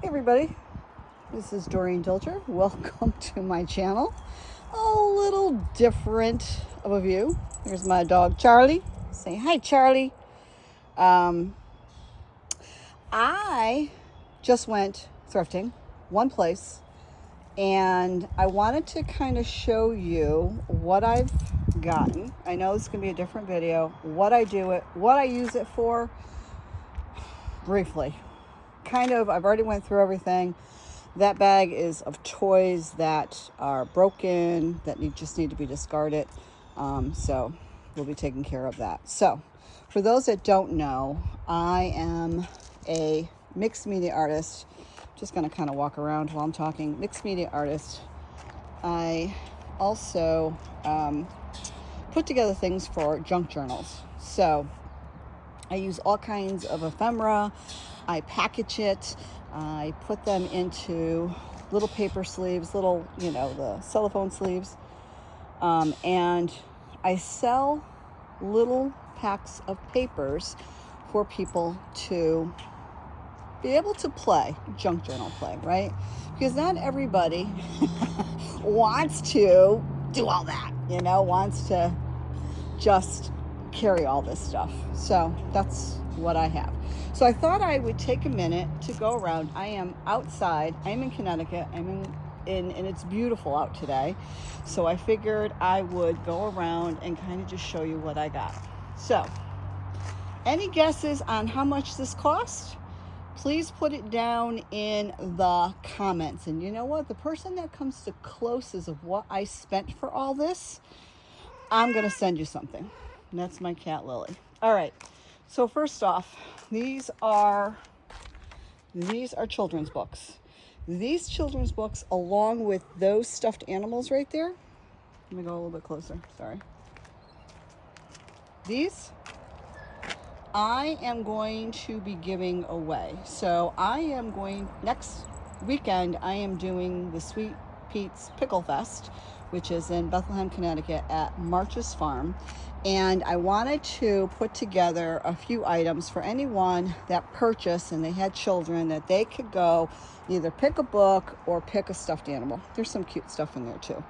Hey everybody, this is Doreen Dilger. Welcome to my channel. A little different of a view. Here's my dog Charlie. Say hi, Charlie. I just went thrifting one place, and I wanted to kind of show you what I've gotten. I know this is going to be a different video. What I use it for, briefly. Kind of, I've already went through everything. That bag is of toys that are broken, that just need to be discarded. So we'll be taking care of that. So for those that don't know, I am a mixed media artist. Just going to kind of walk around while I'm talking. Mixed media artist. I also put together things for junk journals. So I use all kinds of ephemera. I package it. I put them into little paper sleeves, the cellophane sleeves. And I sell little packs of papers for people to be able to play, junk journal play, right? Because not everybody wants to do all that, wants to just carry all this stuff. So that's what I have. So I thought I would take a minute to go around. I am outside. I'm in Connecticut. And it's beautiful out today. So I figured I would go around and kind of just show you what I got. So, any guesses on how much this cost? Please put it down in the comments. And you know what? The person that comes the closest of what I spent for all this, I'm going to send you something. And that's my cat, Lily. All right. So first off, these are children's books. These children's books, along with those stuffed animals right there. Let me go a little bit closer. Sorry. These I am going to be giving away. So next weekend, I am doing the Sweet Pete's Pickle Fest, which is in Bethlehem, Connecticut at March's Farm. And I wanted to put together a few items for anyone that purchased and they had children, that they could go either pick a book or pick a stuffed animal. There's some cute stuff in there too.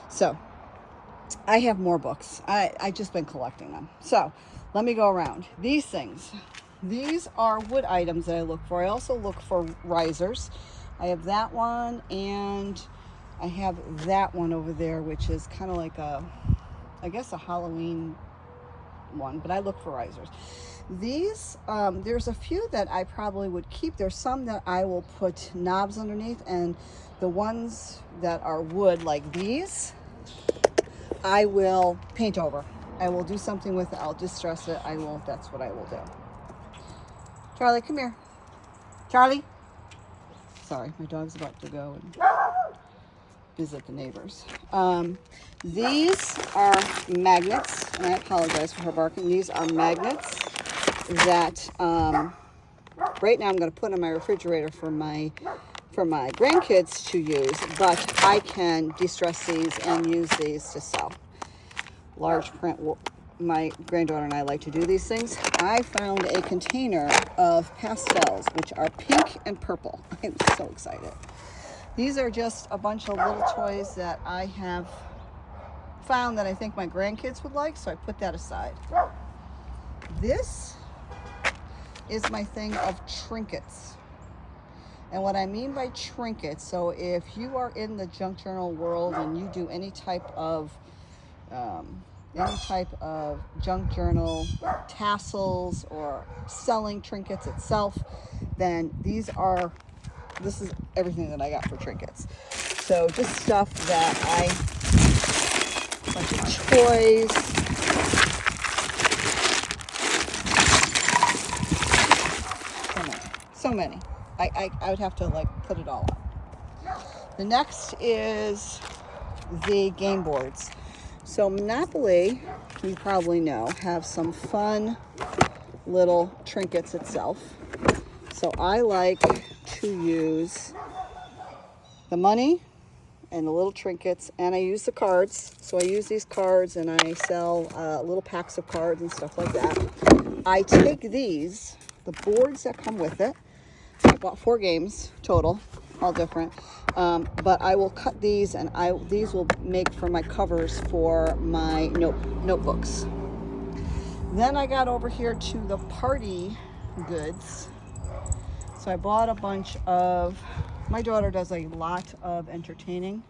So I have more books. I just been collecting them. So let me go around. These things. These are wood items that I look for. I also look for risers. I have that one, and I have that one over there, which is kind of like a Halloween one, but I look for risers. These, there's a few that I probably would keep. There's some that I will put knobs underneath, and the ones that are wood like these, I will paint over. I will do something with it. I'll distress it. That's what I will do. Charlie, come here. Charlie. Sorry, my dog's about to go and visit the neighbors. These are magnets, and I apologize for her barking. These are magnets that right now I'm going to put in my refrigerator for my grandkids to use, but I can distress these and use these to sell. Large print. My granddaughter and I like to do these things. I found a container of pastels, which are pink and purple. I'm so excited. These are just a bunch of little toys that I have found that I think my grandkids would like, so I put that aside. This is my thing of trinkets. And what I mean by trinkets, so if you are in the junk journal world and you do any type of junk journal tassels or selling trinkets itself, then this is everything that I got for trinkets. So just stuff that a bunch of toys. So many. I would have to put it all up. The next is the game boards. So Monopoly, you probably know, have some fun little trinkets itself. So I like to use the money and the little trinkets, and I use the cards. So I use these cards and I sell little packs of cards and stuff like that. I take these, the boards that come with it, I bought 4 games total, all different. But I will cut these, and these will make for my covers for my notebooks. Then I got over here to the party goods. So I bought a bunch of, my daughter does a lot of entertaining.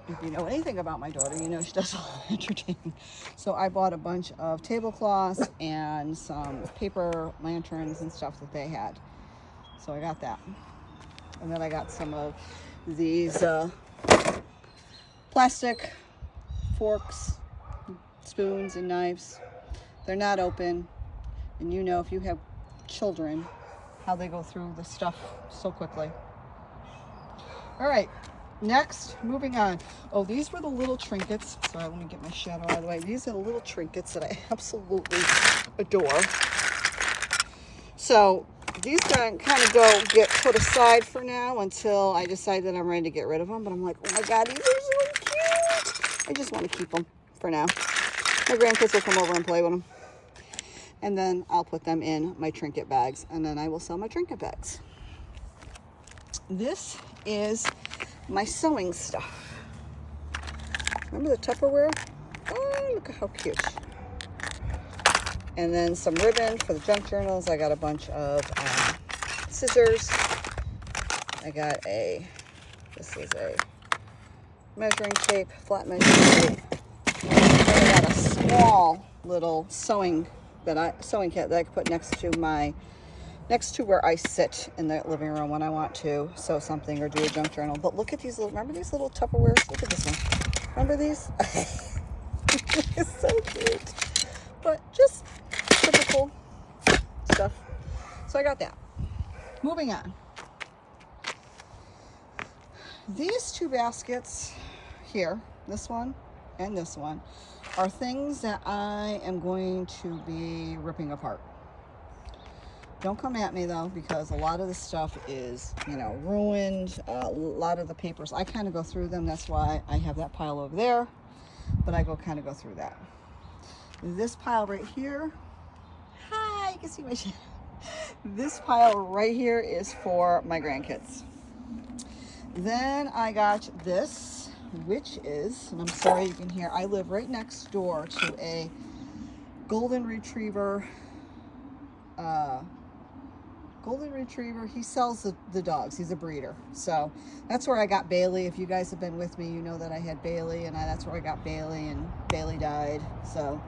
If you know anything about my daughter, you know she does a lot of entertaining. So I bought a bunch of tablecloths and some paper lanterns and stuff that they had. So I got that. And then I got some of these plastic forks, spoons, and knives. They're not open. And you know, if you have children, how they go through the stuff so quickly. All right, next, moving on. Oh, these were the little trinkets. Sorry, let me get my shadow out of the way. These are the little trinkets that I absolutely adore. So these kind of get put aside for now until I decide that I'm ready to get rid of them. But I'm like, oh my God, these are so cute. I just want to keep them for now. My grandkids will come over and play with them. And then I'll put them in my trinket bags, and then I will sell my trinket bags. This is my sewing stuff. Remember the Tupperware? Oh, look at how cute. And then some ribbon for the junk journals. I got a bunch of scissors. I got this is a measuring tape, flat measuring tape. And I got a small little sewing kit that I could put next to where I sit in the living room when I want to sew something or do a junk journal. But look at these remember these little Tupperwares? Look at this one. Remember these? It's so cute. But just typical stuff. So I got that. Moving on. These 2 baskets here, this one and this one, are things that I am going to be ripping apart. Don't come at me though, because a lot of the stuff is, ruined. A lot of the papers, I kind of go through them. That's why I have that pile over there, but I kind of go through that. This pile right here, hi, you can see my shadow. This pile right here is for my grandkids. Then I got this, which is, and I'm sorry you can hear, I live right next door to a golden retriever. He sells the dogs. He's a breeder. So that's where I got Bailey. If you guys have been with me, you know that I had Bailey, and that's where I got Bailey, and Bailey died. So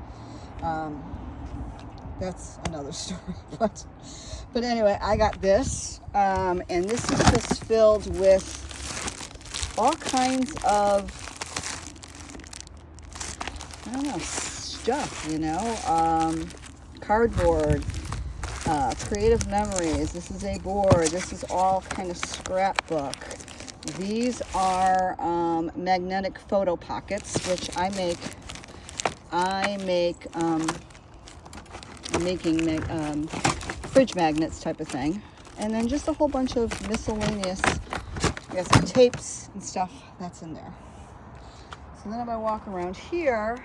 that's another story. But anyway, I got this, and this is just filled with all kinds of, I don't know, stuff, cardboard, creative memories. This is a board. This is all kind of scrapbook. These are magnetic photo pockets, which I'm making fridge magnets type of thing. And then just a whole bunch of miscellaneous, I got some tapes and stuff that's in there. So then if I walk around here,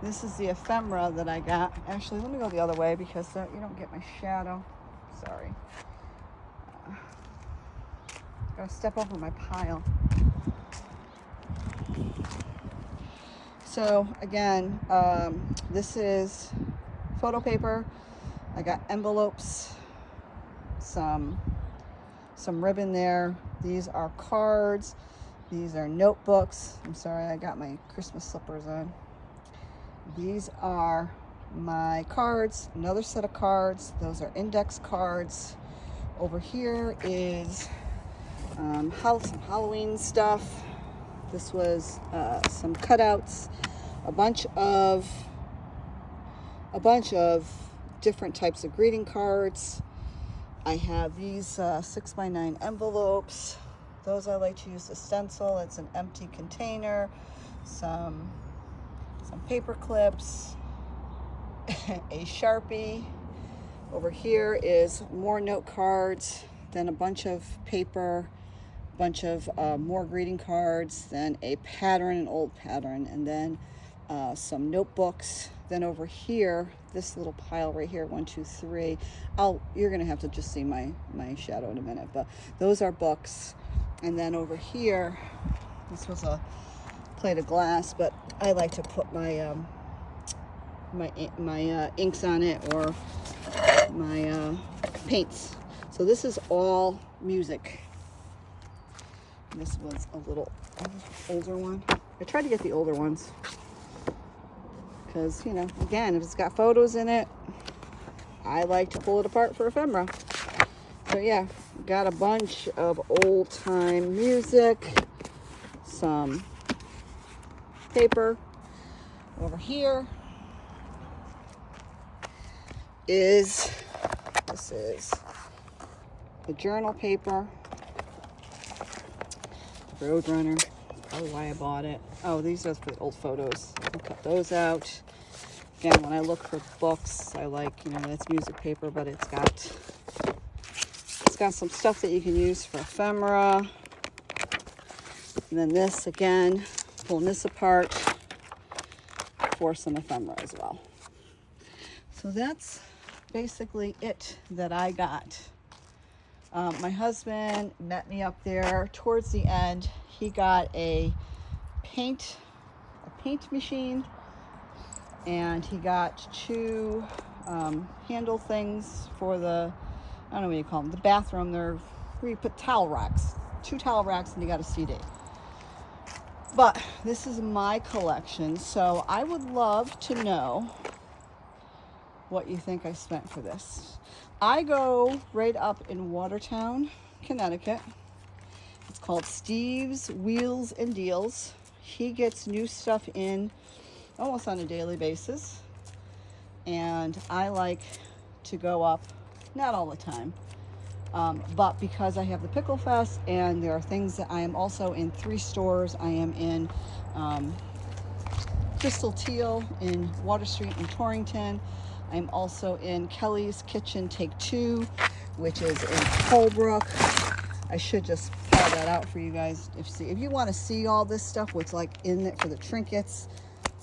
this is the ephemera that I got. Actually, let me go the other way because you don't get my shadow. Sorry. Gotta step over my pile. So again, this is photo paper. I got envelopes, some ribbon there. These are cards. These are notebooks. I'm sorry, I got my Christmas slippers on. These are my cards, another set of cards. Those are index cards. Over here is some Halloween stuff. This was some cutouts, a bunch of different types of greeting cards. I have these 6x9 envelopes. Those I like to use to stencil. It's an empty container. Some paper clips, a Sharpie. Over here is more note cards, then a bunch of paper, bunch of more greeting cards, then a pattern, an old pattern, and then some notebooks. Then over here, this little pile right here, 1, 2, 3. You're gonna have to just see my shadow in a minute, but those are books. And then over here, this was a plate of glass, but I like to put my my inks on it, or my paints. So this is all music. This was a little older one. I tried to get the older ones because, you know, again, if it's got photos in it, I like to pull it apart for ephemera. So yeah, got a bunch of old time music, some paper. Over here this is the journal paper, Roadrunner, probably why I bought it. Oh, these are for the old photos. I'll cut those out. Again, when I look for books, I like, you know, that's music paper, but it's got some stuff that you can use for ephemera. And then this, again, pulling this apart for some ephemera as well. So that's basically it that I got. My husband met me up there towards the end. He got a paint machine, and he got 2 handle things for the, I don't know what you call them, the bathroom. They're where you put towel racks, 2 towel racks, and you got a CD. But this is my collection, so I would love to know what you think I spent for this. I go right up in Watertown, Connecticut. It's called Steve's Wheels and Deals. He gets new stuff in almost on a daily basis. And I like to go up, not all the time, but because I have the Pickle Fest and there are things that I am also in 3 stores. I am in Crystal Teal in Water Street in Torrington. I'm also in Kelly's Kitchen Take 2, which is in Holbrook. I should just pull that out for you guys. If you want to see all this stuff, what's like in it for the trinkets,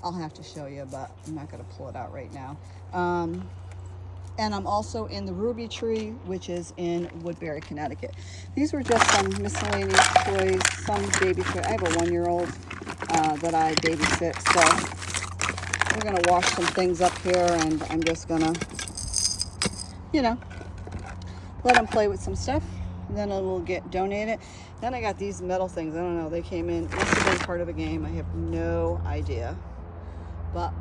I'll have to show you, but I'm not going to pull it out right now. And I'm also in the Ruby Tree, which is in Woodbury, Connecticut. These were just some miscellaneous toys, some baby toys. I have a 1-year-old that I babysit, so we're gonna wash some things up here, and I'm just gonna, you know, let him play with some stuff, and then it will get donated. Then I got these metal things. I don't know, they came in, must have been part of a game. I have no idea, but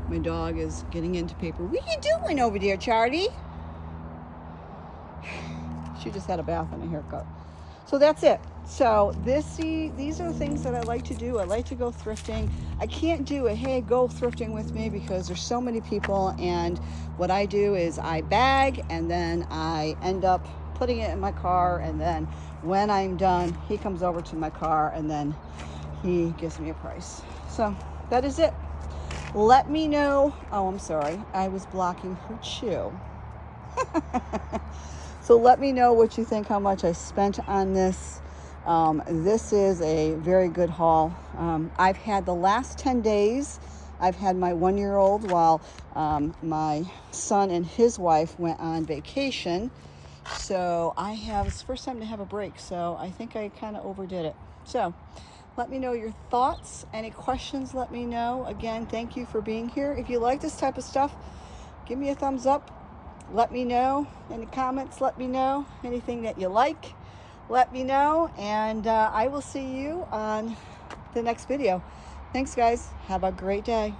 my dog is getting into paper. What are you doing over there, Charlie? She just had a bath and a haircut. So that's it. So these are the things that I like to do. I like to go thrifting. I can't do a, hey, go thrifting with me, because there's so many people, and what I do is I bag, and then I end up putting it in my car, and then when I'm done, he comes over to my car, and then he gives me a price. So that is it. Let me know. Oh, I'm sorry. I was blocking her chew. So let me know what you think, how much I spent on this. This is a very good haul. I've had the last 10 days, I've had my 1-year-old while my son and his wife went on vacation. So it's the first time to have a break. So I think I kind of overdid it. So let me know your thoughts. Any questions, let me know. Again, thank you for being here. If you like this type of stuff, give me a thumbs up. Let me know. Any comments, let me know. Anything that you like, let me know. And I will see you on the next video. Thanks, guys. Have a great day.